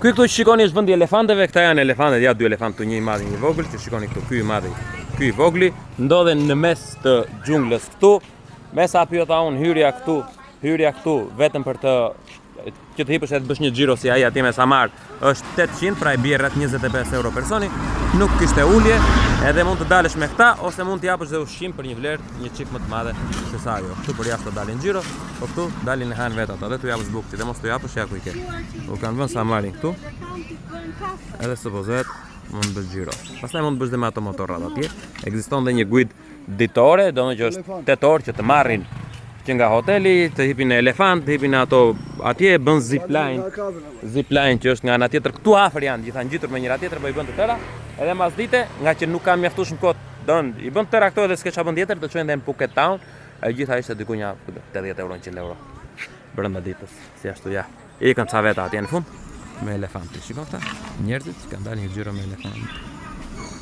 Ky këtu që shikoni është vendi elefanteve, këta janë elefantet, ja dy elefant këtu, një i madh, një i vogël, që shikoni këtu, ky i madh, ky i vogli, ndodhen në mes të xhunglës këtu. Mesa pyeta unë hyrja këtu vetëm për të që të hipësh e të bësh një xhiro si ai atje me Samar është 800, pra i bie rreth 25 euro personi. Nuk kishte ulje, edhe mund të dalësh me këta ose mund të japësh dhe ushqim për një vlerë një çik më të madhe se sa ajo. Këtu për jashtë dalin xhiro, po këtu dalin e han vetë ata. Dhe tu japësh bukë, dhe mos tu japësh ja ku i ke. U kanë vënë Samarin këtu. Edhe supozet mund të bësh xhiro. Pastaj mund të bësh dhe me ato motorrat atje. Ekziston dhe një guid ditore, domethënë që është 8 orë që të marrin që nga hoteli, të hipin në elefant, të hipin ato atje, bën zipline që është nga ana tjetër, këtu afër janë, gjitha ngjitur me njëra tjetër, po i bën të tëra, edhe mas dite, nga që nuk kam mjaftuar shumë kohë, i bën të tëra këto edhe s'ke çfarë bën tjetër, të çojnë dhe në Phuket Town, e gjitha ishte diku një 80 euro, 100 euro brenda ditës, si ashtu ja. Ikën ca veta atje në fund me elefant. Shikon këta, njerëzit që kanë dalë një xhiro me elefant.